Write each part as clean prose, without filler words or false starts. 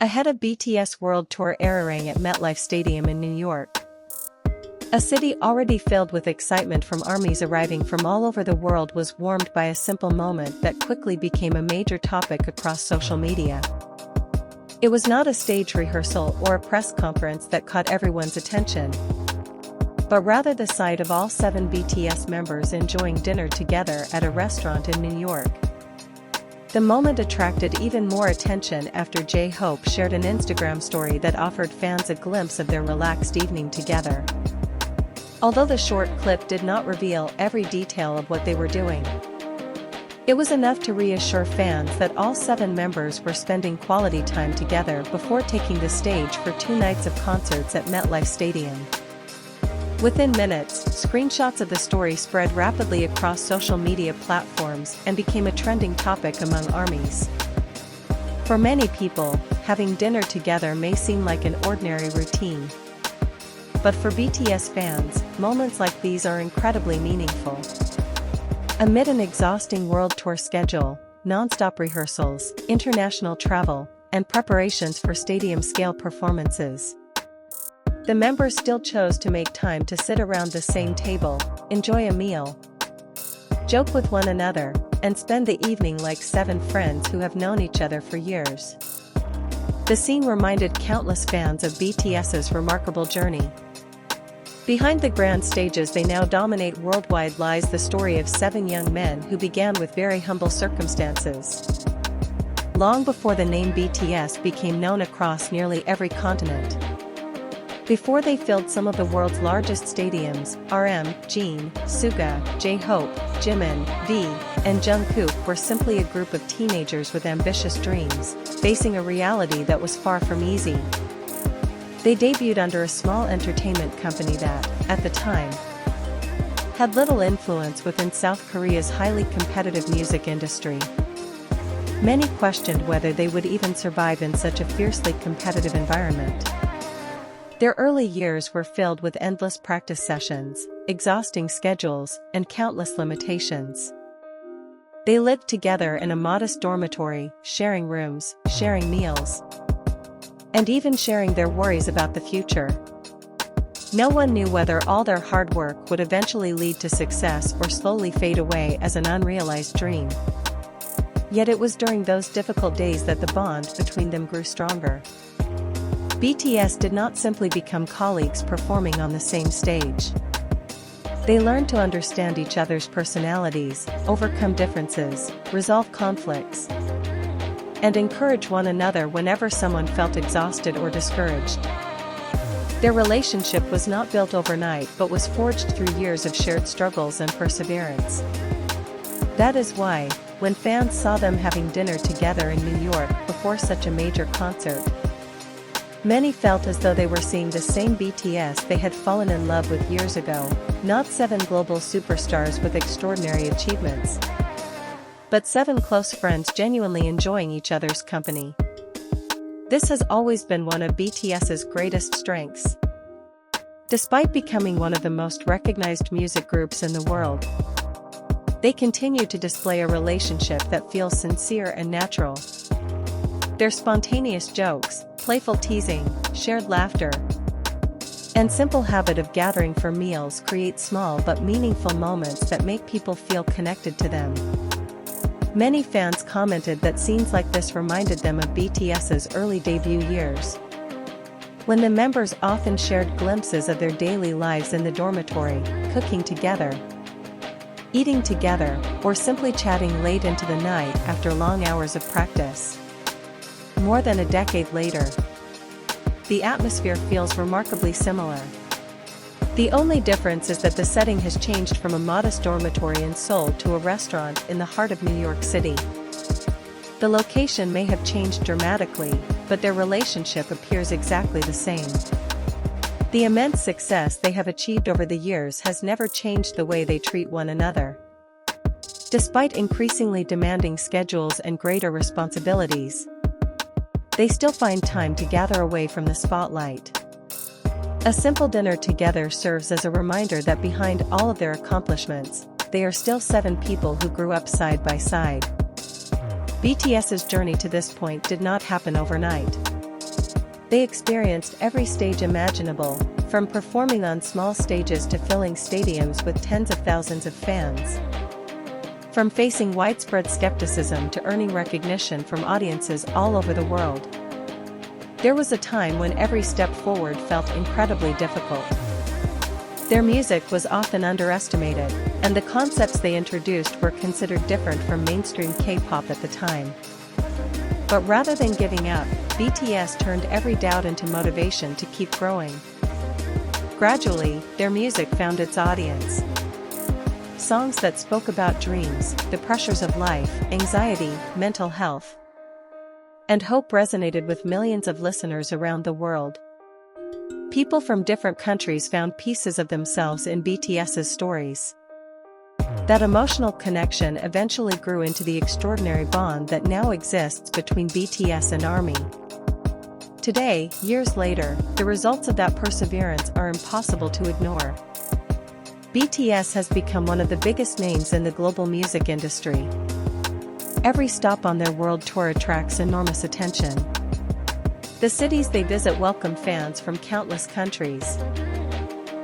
Ahead of BTS World Tour airing at MetLife Stadium in New York. A city already filled with excitement from armies arriving from all over the world was warmed by a simple moment that quickly became a major topic across social media. It was not a stage rehearsal or a press conference that caught everyone's attention, but rather the sight of all 7 BTS members enjoying dinner together at a restaurant in New York. The moment attracted even more attention after jhope shared an Instagram story that offered fans a glimpse of their relaxed evening together. Although the short clip did not reveal every detail of what they were doing, it was enough to reassure fans that all 7 members were spending quality time together before taking the stage for 2 nights of concerts at MetLife Stadium. Within minutes, screenshots of the story spread rapidly across social media platforms and became a trending topic among armies. For many people, having dinner together may seem like an ordinary routine. But for BTS fans, moments like these are incredibly meaningful. Amid an exhausting world tour schedule, non-stop rehearsals, international travel, and preparations for stadium-scale performances, the members still chose to make time to sit around the same table, enjoy a meal, joke with one another, and spend the evening like 7 friends who have known each other for years. The scene reminded countless fans of BTS's remarkable journey. Behind the grand stages they now dominate worldwide lies the story of 7 young men who began with very humble circumstances. Long before the name BTS became known across nearly every continent. Before they filled some of the world's largest stadiums, RM, Jin, Suga, jhope, Jimin, V, and Jungkook were simply a group of teenagers with ambitious dreams, facing a reality that was far from easy. They debuted under a small entertainment company that, at the time, had little influence within South Korea's highly competitive music industry. Many questioned whether they would even survive in such a fiercely competitive environment. Their early years were filled with endless practice sessions, exhausting schedules, and countless limitations. They lived together in a modest dormitory, sharing rooms, sharing meals, and even sharing their worries about the future. No one knew whether all their hard work would eventually lead to success or slowly fade away as an unrealized dream. Yet it was during those difficult days that the bond between them grew stronger. BTS did not simply become colleagues performing on the same stage. They learned to understand each other's personalities, overcome differences, resolve conflicts, and encourage one another whenever someone felt exhausted or discouraged. Their relationship was not built overnight but was forged through years of shared struggles and perseverance. That is why, when fans saw them having dinner together in New York before such a major concert, many felt as though they were seeing the same BTS they had fallen in love with years ago, not 7 global superstars with extraordinary achievements, but 7 close friends genuinely enjoying each other's company. This has always been one of BTS's greatest strengths. Despite becoming one of the most recognized music groups in the world, they continue to display a relationship that feels sincere and natural. Their spontaneous jokes, playful teasing, shared laughter, and simple habit of gathering for meals create small but meaningful moments that make people feel connected to them. Many fans commented that scenes like this reminded them of BTS's early debut years, when the members often shared glimpses of their daily lives in the dormitory, cooking together, eating together, or simply chatting late into the night after long hours of practice. More than a decade later, the atmosphere feels remarkably similar. The only difference is that the setting has changed from a modest dormitory in Seoul to a restaurant in the heart of New York City. The location may have changed dramatically, but their relationship appears exactly the same. The immense success they have achieved over the years has never changed the way they treat one another. Despite increasingly demanding schedules and greater responsibilities, they still find time to gather away from the spotlight. A simple dinner together serves as a reminder that behind all of their accomplishments, they are still 7 people who grew up side by side. BTS's journey to this point did not happen overnight. They experienced every stage imaginable, from performing on small stages to filling stadiums with tens of thousands of fans. From facing widespread skepticism to earning recognition from audiences all over the world. There was a time when every step forward felt incredibly difficult. Their music was often underestimated, and the concepts they introduced were considered different from mainstream K-pop at the time. But rather than giving up, BTS turned every doubt into motivation to keep growing. Gradually, their music found its audience. Songs that spoke about dreams, the pressures of life, anxiety, mental health, and hope resonated with millions of listeners around the world. People from different countries found pieces of themselves in BTS's stories. That emotional connection eventually grew into the extraordinary bond that now exists between BTS and ARMY. Today, years later, the results of that perseverance are impossible to ignore. BTS has become one of the biggest names in the global music industry. Every stop on their world tour attracts enormous attention. The cities they visit welcome fans from countless countries.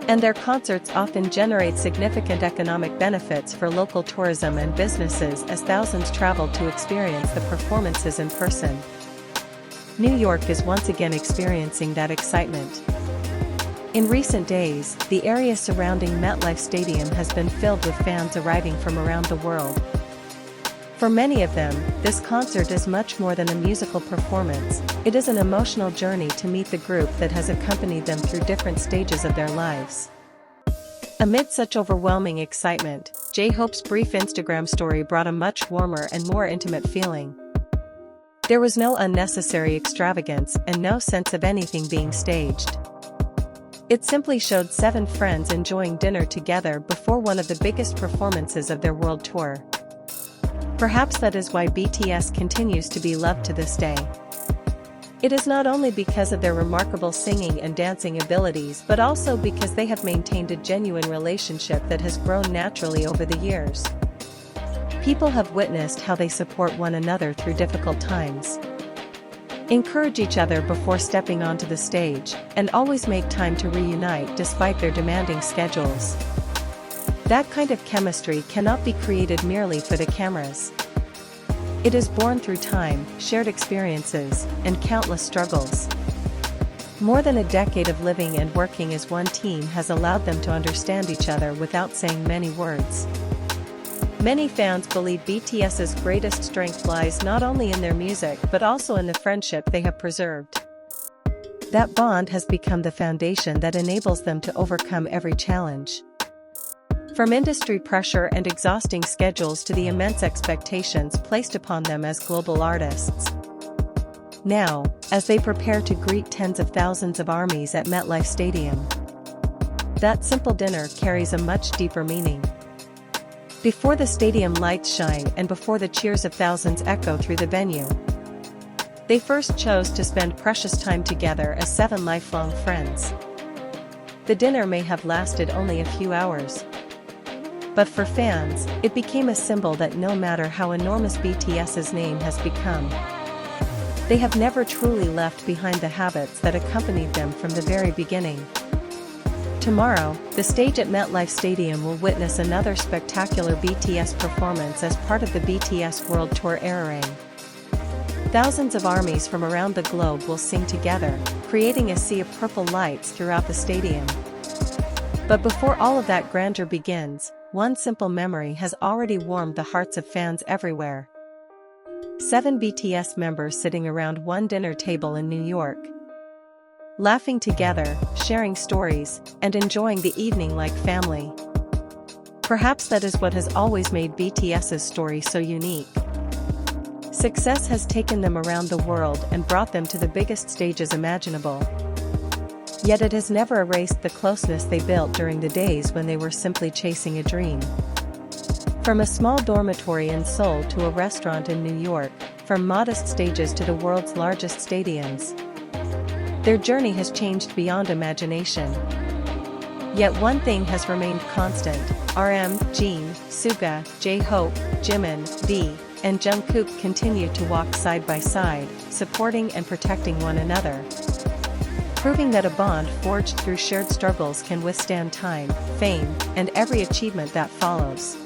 And their concerts often generate significant economic benefits for local tourism and businesses as thousands travel to experience the performances in person. New York is once again experiencing that excitement. In recent days, the area surrounding MetLife Stadium has been filled with fans arriving from around the world. For many of them, this concert is much more than a musical performance. It is an emotional journey to meet the group that has accompanied them through different stages of their lives. Amid such overwhelming excitement, J-Hope's brief Instagram story brought a much warmer and more intimate feeling. There was no unnecessary extravagance and no sense of anything being staged. It simply showed 7 friends enjoying dinner together before one of the biggest performances of their world tour. Perhaps that is why BTS continues to be loved to this day. It is not only because of their remarkable singing and dancing abilities but also because they have maintained a genuine relationship that has grown naturally over the years. People have witnessed how they support one another through difficult times, encourage each other before stepping onto the stage, and always make time to reunite despite their demanding schedules. That kind of chemistry cannot be created merely for the cameras. It is born through time, shared experiences, and countless struggles. More than a decade of living and working as one team has allowed them to understand each other without saying many words. Many fans believe BTS's greatest strength lies not only in their music but also in the friendship they have preserved. That bond has become the foundation that enables them to overcome every challenge. From industry pressure and exhausting schedules to the immense expectations placed upon them as global artists. Now, as they prepare to greet tens of thousands of armies at MetLife Stadium, that simple dinner carries a much deeper meaning. Before the stadium lights shine and before the cheers of thousands echo through the venue, they first chose to spend precious time together as 7 lifelong friends. The dinner may have lasted only a few hours, but for fans, it became a symbol that no matter how enormous BTS's name has become, they have never truly left behind the habits that accompanied them from the very beginning. Tomorrow, the stage at MetLife Stadium will witness another spectacular BTS performance as part of the BTS World Tour airing. Thousands of armies from around the globe will sing together, creating a sea of purple lights throughout the stadium. But before all of that grandeur begins, one simple memory has already warmed the hearts of fans everywhere. 7 BTS members sitting around one dinner table in New York, laughing together, sharing stories, and enjoying the evening like family. Perhaps that is what has always made BTS's story so unique. Success has taken them around the world and brought them to the biggest stages imaginable. Yet it has never erased the closeness they built during the days when they were simply chasing a dream. From a small dormitory in Seoul to a restaurant in New York, from modest stages to the world's largest stadiums, their journey has changed beyond imagination. Yet one thing has remained constant: RM, Jin, Suga, J-Hope, Jimin, V, and Jungkook continue to walk side by side, supporting and protecting one another. proving that a bond forged through shared struggles can withstand time, fame, and every achievement that follows.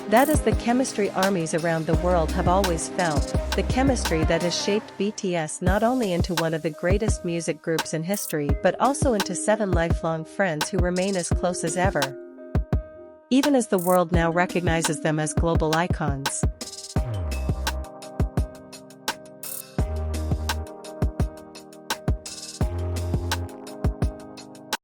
That is the chemistry armies around the world have always felt, the chemistry that has shaped BTS not only into one of the greatest music groups in history but also into 7 lifelong friends who remain as close as ever. Even as the world now recognizes them as global icons.